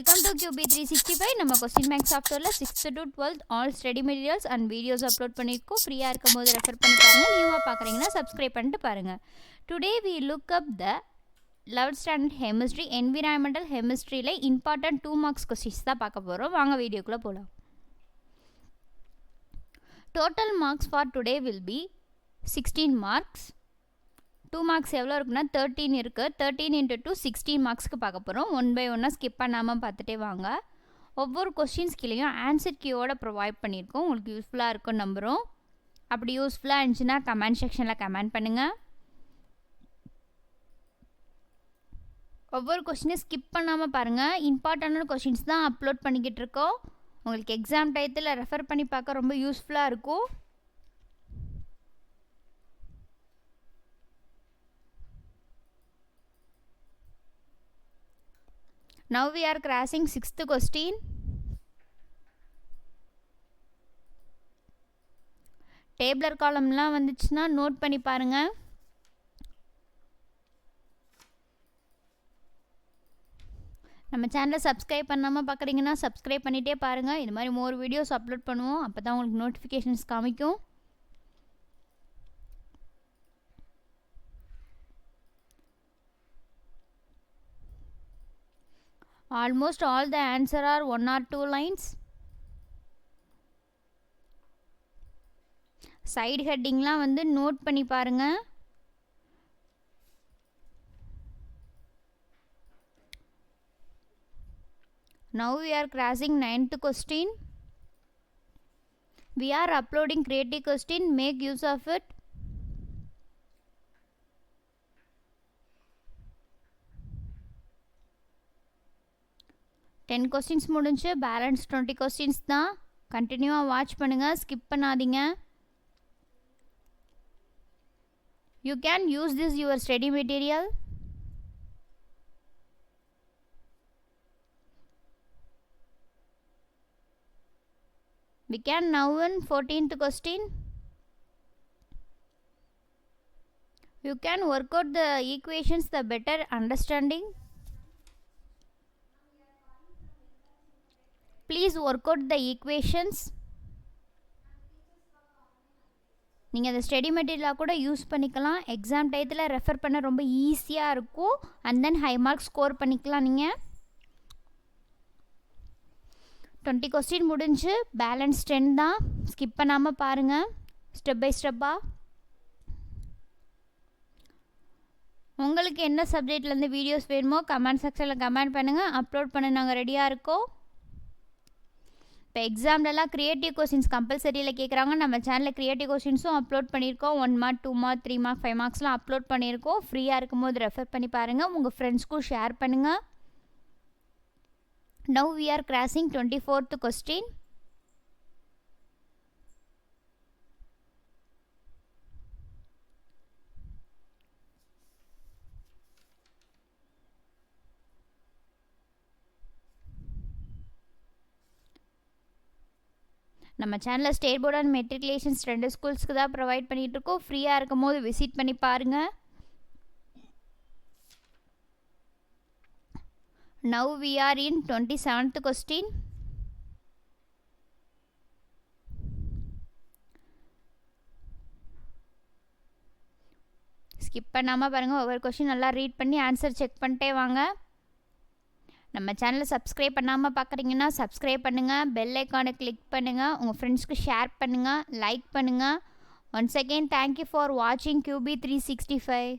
Welcome to QB365. நம்ம question bank சாஃப்ட்வேர்ல 6th to 12th all study materials and videos upload பண்ணிருக்கோம். ஃப்ரீயா இருக்கும்போது ரெஃபர் பண்ணி பாருங்க. நியூவா பார்க்கறீங்கன்னா Subscribe பண்ணிட்டு பாருங்க. Today we look up the 11th standard chemistry environmental chemistryல important 2 marks questions தான் பார்க்க போறோம். வாங்க வீடியோக்குள்ள போலாம். Total marks for today will be 16 marks. 2 marks எவ்வளோ இருக்குன்னா 13 இருக்குது. 13 into 2 16 மார்க்ஸ்க்கு பார்க்க போகிறோம். 1 by 1 ஸ்கிப் பண்ணாமல் பார்த்துட்டே வாங்க. ஒவ்வொரு கொஸ்டின்ஸ் கீழேயும் ஆன்சர் கீயோட ப்ரொவைட் பண்ணியிருக்கோம். உங்களுக்கு யூஸ்ஃபுல்லாக இருக்கும் நம்புகிறோம். அப்படி யூஸ்ஃபுல்லாக இருந்துச்சுன்னா கமெண்ட் செக்ஷனில் கமெண்ட் பண்ணுங்கள். ஒவ்வொரு கொஸ்டினையும் ஸ்கிப் பண்ணாமல் பாருங்கள். இம்பார்ட்டண்டான கொஸ்டின்ஸ் தான் அப்லோட் பண்ணிக்கிட்டு இருக்கோம். உங்களுக்கு எக்ஸாம் டயத்தில் ரெஃபர் பண்ணி பார்க்க ரொம்ப யூஸ்ஃபுல்லாக இருக்கும். Now we are crossing 6th question. டேபிளர் காலம்லாம் வந்துச்சுன்னா நோட் பண்ணி பாருங்க. நம்ம சேனலை சப்ஸ்கிரைப் பண்ணாமல் பார்க்குறீங்கன்னா சப்ஸ்கிரைப் பண்ணிகிட்டே பாருங்கள். இது மாதிரி மோர் வீடியோஸ் அப்லோட் பண்ணுவோம். அப்போ தான் உங்களுக்கு நோட்டிஃபிகேஷன்ஸ் காமிக்கும். Almost all the answer are 1 or 2 lines. Side headingலாம் வந்து நோட் பண்ணி பாருங்க. Now we are crossing 9th question. We are uploading creative question. Make use of it. Ten questions முடிஞ்சு பேலன்ஸ் 20 கொஸ்டின்ஸ் தான். கண்டினியூவாக வாட்ச் பண்ணுங்கள், ஸ்கிப் பண்ணாதீங்க. You can use this your study material. We can now in 14th question. You can work out the equations the better understanding. Please work out the equations. நீங்கள் அந்த study மெட்டீரியலாக கூட use பண்ணிக்கலாம். Exam டயத்தில் refer பண்ண ரொம்ப ஈஸியாக இருக்கும். And then high marks score பண்ணிக்கலாம். நீங்கள் 20 கொஸ்டின் முடிஞ்சு பேலன்ஸ் 10 தான். ஸ்கிப் பண்ணாமல் பாருங்கள், ஸ்டெப் பை ஸ்டெப்பாக. உங்களுக்கு என்ன சப்ஜெக்ட்லேருந்து வீடியோஸ் வேணுமோ கமெண்ட் செக்ஷனில் கமெண்ட் பண்ணுங்கள். அப்லோட் பண்ண நாங்கள் ரெடியாக இருக்கோம். இப்போ எக்ஸாம்லலாம் க்ரியேட்டிவ் கொஸ்டின்ஸ் கம்பல்சரியில் கேட்குறாங்க. நம்ம சேனலில் க்ரியேட்டிவ் கொஸ்டின்ஸும் அப்லோட் பண்ணியிருக்கோம். 1 மார்க் 2 மார்க் 3 மார்க் 5 மார்க்ஸ்லாம் அப்லோட் பண்ணியிருக்கோம். ஃப்ரீயாக இருக்கும்போது ரெஃபர் பண்ணி பாருங்கள். உங்கள் ஃப்ரெண்ட்ஸ்க்கும் ஷேர் பண்ணுங்கள். Now we are crossing 24th question. நம்ம சேனலில் ஸ்டேட் போர்ட் அண்ட் மெட்ரிகுலேஷன்ஸ் 2 ஸ்கூல்ஸ்க்கு தான் ப்ரொவைட் பண்ணிகிட்டு இருக்கோம். ஃப்ரீயாக இருக்கும் போது விசிட் பண்ணி பாருங்கள். Now we are in 27th question. Skip பண்ணாமல் பாருங்கள். ஒவ்வொரு கொஸ்டின் நல்லா ரீட் பண்ணி ஆன்சர் செக் பண்ணிட்டே வாங்க. நம்ம சேனலை சப்ஸ்கிரைப் பண்ணாமல் பார்க்குறீங்கன்னா சப்ஸ்கிரைப் பண்ணுங்கள், பெல் ஐக்கானை கிளிக் பண்ணுங்கள், உங்கள் ஃப்ரெண்ட்ஸ்க்கு ஷேர் பண்ணுங்கள், லைக் பண்ணுங்கள். ஒன்ஸ் அகெயின் தேங்க்யூ ஃபார் வாட்சிங் QB365.